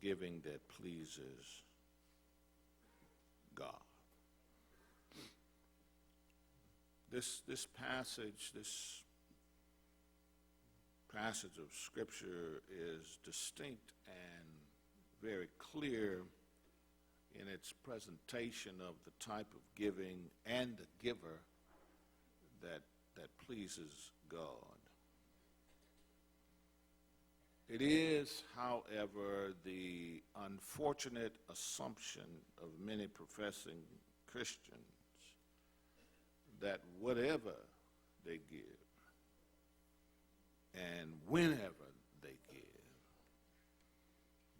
giving that pleases God. This passage of Scripture is distinct and very clear in its presentation of the type of giving and the giver that pleases God. It is, however, the unfortunate assumption of many professing Christians that whatever they give and whenever they give,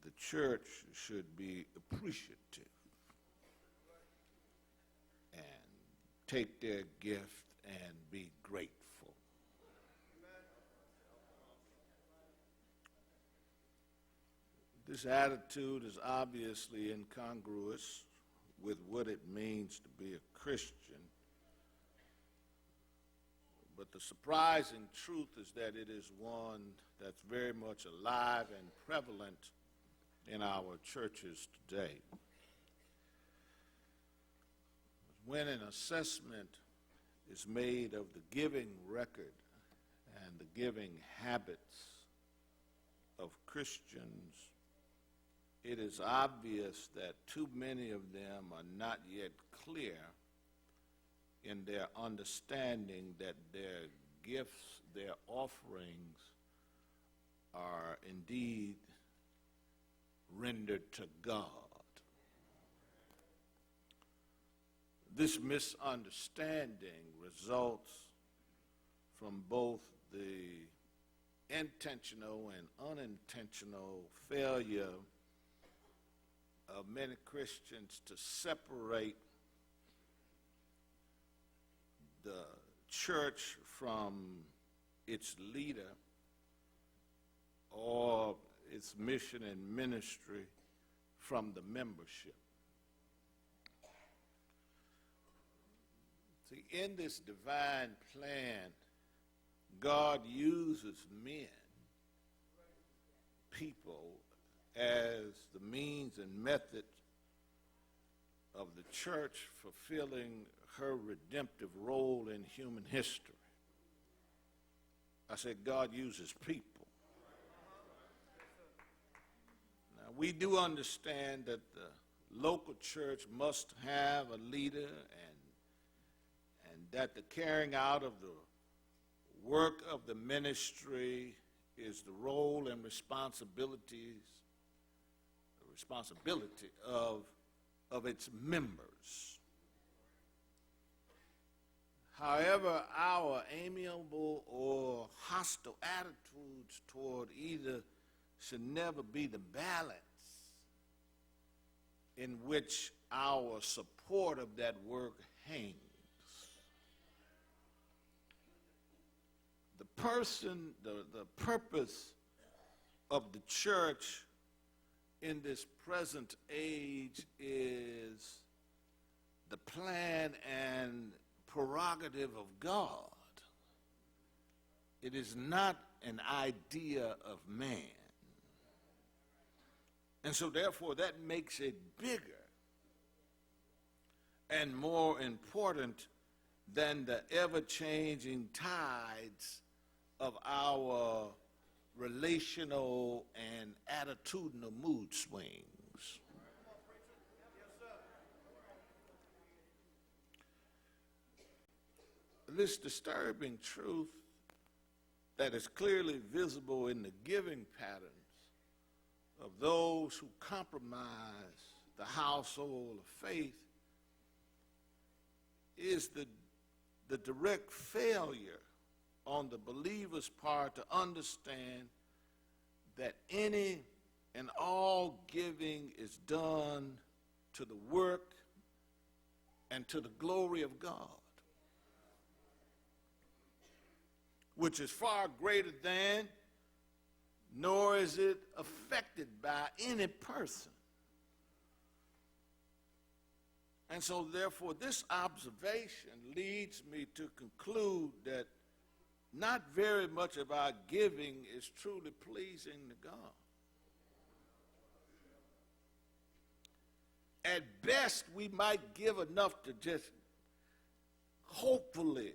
the church should be appreciative and take their gift and be grateful. This attitude is obviously incongruous with what it means to be a Christian. But the surprising truth is that it is one that's very much alive and prevalent in our churches today. When an assessment is made of the giving record and the giving habits of Christians, it is obvious that too many of them are not yet clear in their understanding that their gifts, their offerings, are indeed rendered to God. This misunderstanding results from both the intentional and unintentional failure of many Christians to separate the church from its leader or its mission and ministry from the membership. See, in this divine plan, God uses men, people, as the means and method of the church fulfilling her redemptive role in human history. I said God uses people. Now, we do understand that the local church must have a leader and that the carrying out of the work of the ministry is the role and responsibility of its members. However, our amiable or hostile attitudes toward either should never be the balance in which our support of that work hangs. The purpose of the church in this present age is the plan and prerogative of God. It is not an idea of man. And so therefore that makes it bigger and more important than the ever-changing tides of our relational and attitudinal mood swings. This disturbing truth that is clearly visible in the giving patterns of those who compromise the household of faith is the direct failure on the believer's part to understand that any and all giving is done to the work and to the glory of God, which is far greater than, nor is it affected by any person. And so therefore this observation leads me to conclude that not very much of our giving is truly pleasing to God. at best we might give enough to just hopefully,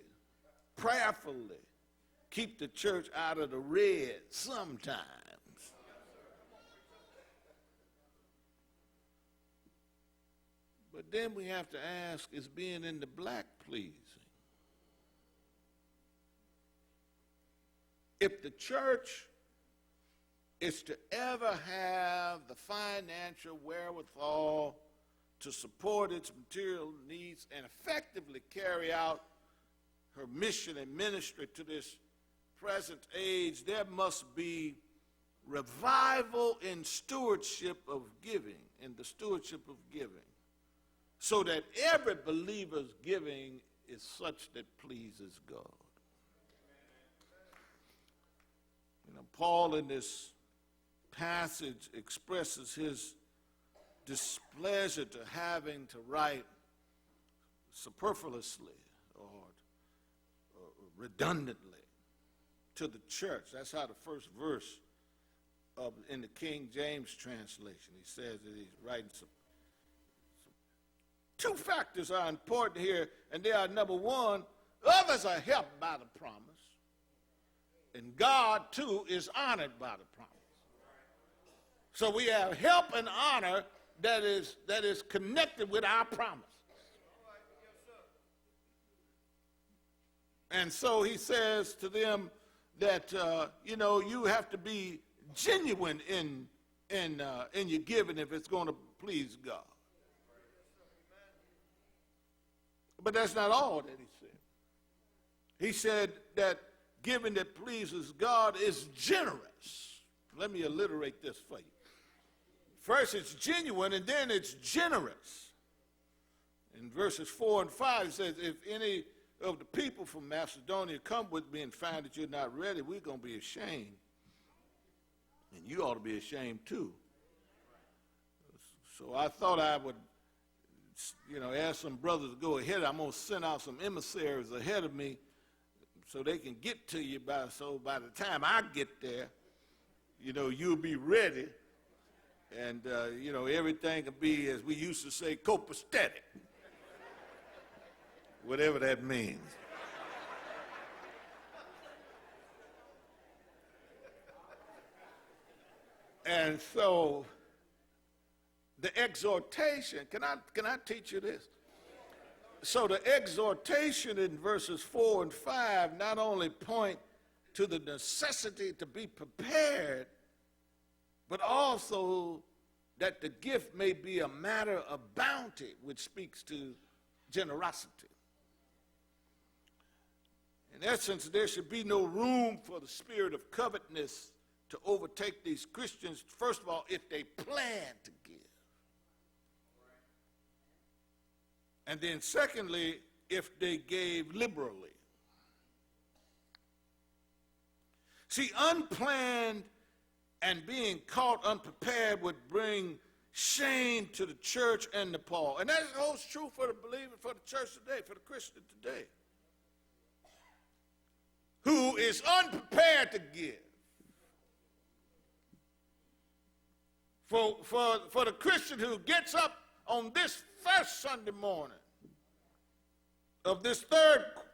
prayerfully keep the church out of the red sometimes. But then we have to ask, is being in the black pleasing? If the church is to ever have the financial wherewithal to support its material needs and effectively carry out her mission and ministry to this present age, there must be revival in stewardship of giving, in the stewardship of giving, so that every believer's giving is such that pleases God. You know, Paul in this passage expresses his displeasure to having to write superfluously or redundantly to the church. That's how the first verse in the King James translation, he says that he's writing some. Two factors are important here, and they are, number one, others are helped by the promise, and God, too, is honored by the promise. So we have help and honor that is connected with our promise. And so he says to them that, you have to be genuine in your giving if it's going to please God. But that's not all that he said. He said that giving that pleases God is generous. Let me alliterate this for you. First, it's genuine, and then it's generous. In verses 4 and 5, it says, if any of the people from Macedonia come with me and find that you're not ready, we're going to be ashamed. And you ought to be ashamed too. So I thought I would, ask some brothers to go ahead. I'm going to send out some emissaries ahead of me so they can get to you by the time I get there, you'll be ready. And, everything will be, as we used to say, copacetic. Whatever that means. And so the exhortation, can I teach you this? So the exhortation in verses 4 and 5 not only point to the necessity to be prepared, but also that the gift may be a matter of bounty, which speaks to generosity. In essence, there should be no room for the spirit of covetousness to overtake these Christians, first of all, if they plan to give. And then secondly, if they gave liberally. See, unplanned and being caught unprepared would bring shame to the church and the Paul. And that holds true for the believer, for the church today, for the Christian today, who is unprepared to give. For the Christian who gets up on this first Sunday morning of this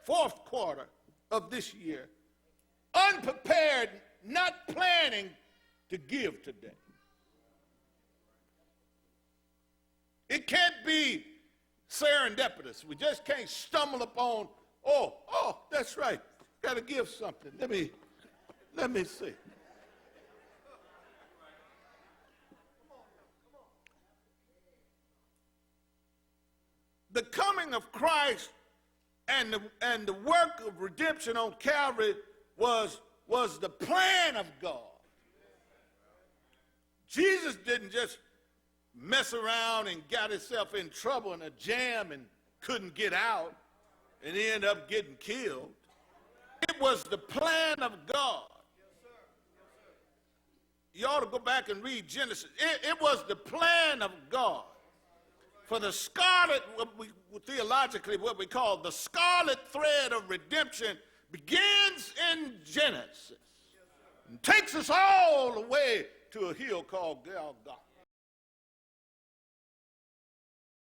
fourth quarter of this year, unprepared, not planning to give today. It can't be serendipitous. We just can't stumble upon, oh, that's right, got to give something. Let me see. The coming of Christ and the work of redemption on Calvary was the plan of God. Jesus didn't just mess around and got himself in trouble in a jam and couldn't get out and he ended up getting killed. It was the plan of God. You ought to go back and read Genesis. It was the plan of God. For the scarlet, theologically, what we call the scarlet thread of redemption begins in Genesis and takes us all the way to a hill called Golgotha.